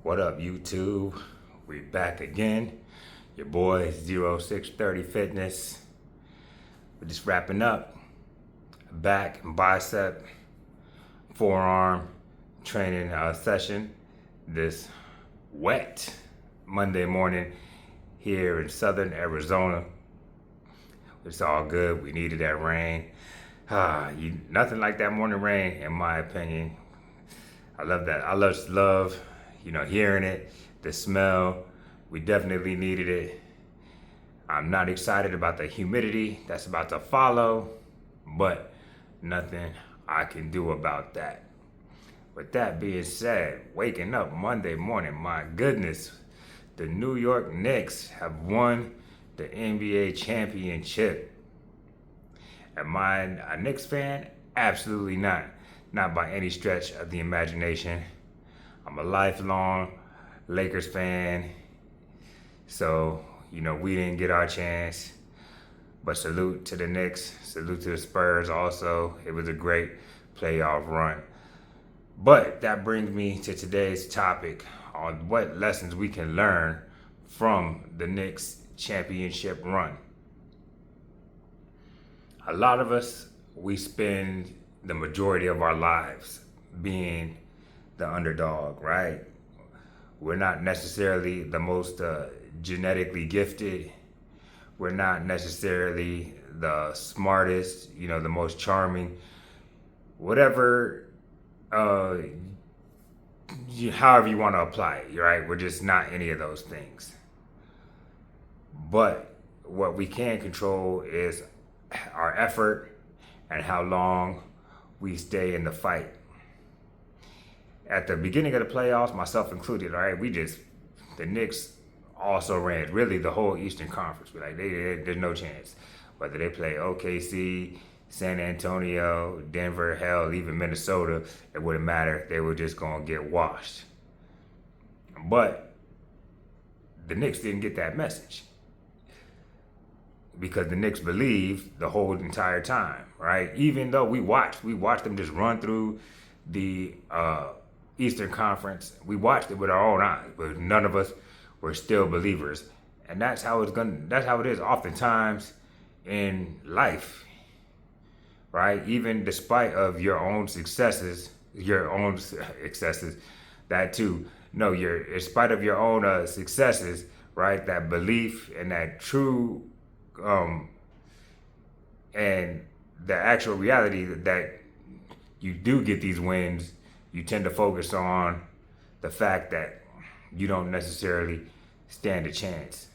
What up, YouTube? We back again. Your boy 0630 Fitness. We're just wrapping up. Back and bicep, forearm training session this wet Monday morning here in southern Arizona. It's all good. We needed that rain. Nothing like that morning rain, in my opinion. I love that. I love, hearing it, the smell. We definitely needed it. I'm not excited about the humidity that's about to follow, but nothing I can do about that. With that being said, waking up Monday morning, my goodness, the New York Knicks have won the NBA championship. Am I a Knicks fan? Absolutely not. Not by any stretch of the imagination. I'm a lifelong Lakers fan. So, we didn't get our chance. But salute to the Knicks. Salute to the Spurs also. It was a great playoff run. But that brings me to today's topic on what lessons we can learn from the Knicks championship run. A lot of us, we spend the majority of our lives being the underdog, right? We're not necessarily the most genetically gifted. We're not necessarily the smartest, the most charming. Whatever, however you want to apply it, right? We're just not any of those things. But what we can control is our effort and how long we stay in the fight. At the beginning of the playoffs, myself included, all right, the Knicks also ran really the whole Eastern Conference. There's no chance. Whether they play OKC, San Antonio, Denver, hell, even Minnesota, it wouldn't matter. They were just going to get washed. But the Knicks didn't get that message, because the Knicks believed the whole entire time, right? Even though we watched them just run through the Eastern Conference. We watched it with our own eyes, but none of us were still believers. And that's how it is oftentimes in life, right? Even despite of your own successes, that too. No, in spite of your own successes, right? That belief and that true and the actual reality that you do get these wins, you tend to focus on the fact that you don't necessarily stand a chance.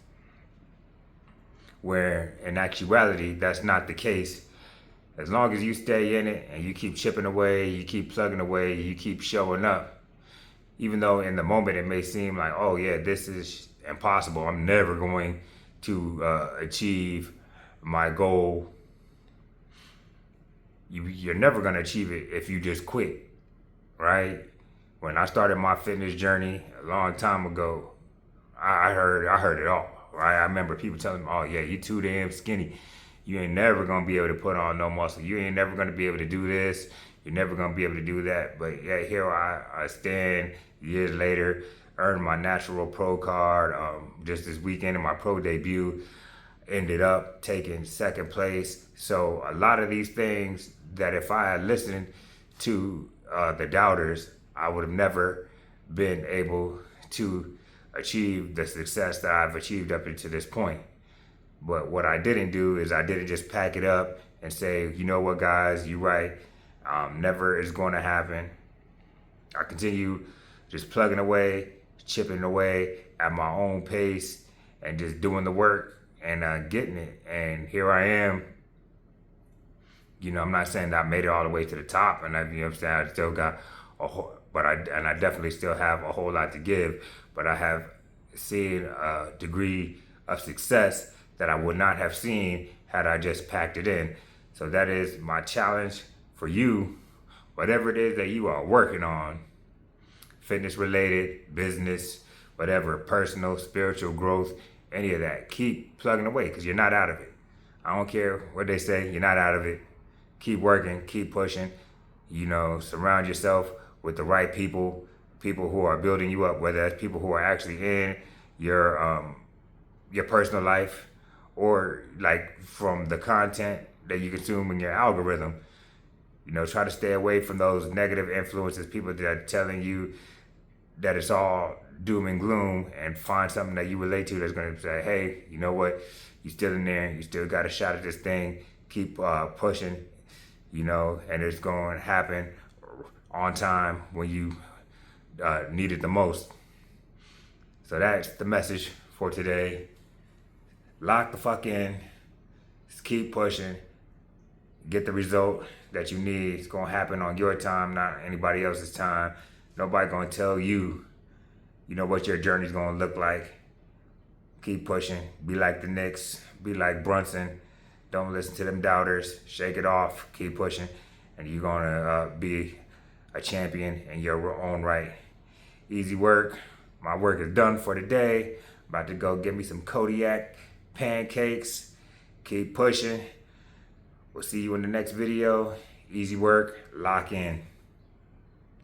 Where in actuality, that's not the case. As long as you stay in it and you keep chipping away, you keep plugging away, you keep showing up, even though in the moment it may seem like, oh yeah, this is impossible, I'm never going to achieve my goal. You're never going to achieve it if you just quit, right? When I started my fitness journey a long time ago, I heard it all, right? I remember people telling me, oh yeah, you too damn skinny. You ain't never going to be able to put on no muscle. You ain't never going to be able to do this. You're never going to be able to do that. But yeah, here I stand years later, earned my Natural Pro card just this weekend in my pro debut. Ended up taking second place. So a lot of these things that if I had listened to the doubters, I would have never been able to achieve the success that I've achieved up until this point. But what I didn't do is I didn't just pack it up and say, you know what, guys, you're right. Never is going to happen. I continue just plugging away, chipping away at my own pace and just doing the work and getting it. And here I am. I'm not saying that I made it all the way to the top, and I still got I definitely still have a whole lot to give, but I have seen a degree of success that I would not have seen had I just packed it in. So that is my challenge for you, whatever it is that you are working on, fitness related, business, whatever, personal, spiritual growth, any of that. Keep plugging away because you're not out of it. I don't care what they say, you're not out of it. Keep working, keep pushing, surround yourself with the right people people who are building you up, whether that's people who are actually in your personal life, or like from the content that you consume in your algorithm. You know, try to stay away from those negative influences, people that are telling you that it's all doom and gloom, and find something that you relate to that's going to say, hey, you know what, you still in there, you still got a shot at this thing, keep pushing, you know, and it's going to happen on time when you need it the most. So that's the message for today. Lock the fuck in, just keep pushing, get the result that you need. It's gonna happen on your time, not anybody else's time. Nobody gonna tell you, you know, what your journey's gonna look like. Keep pushing. Be like the Knicks. Be like Brunson. Don't listen to them doubters. Shake it off. Keep pushing, and you're gonna be a champion in your own right. Easy work. My work is done for today. About to go get me some Kodiak pancakes. Keep pushing. We'll see you in the next video. Easy work. Lock in.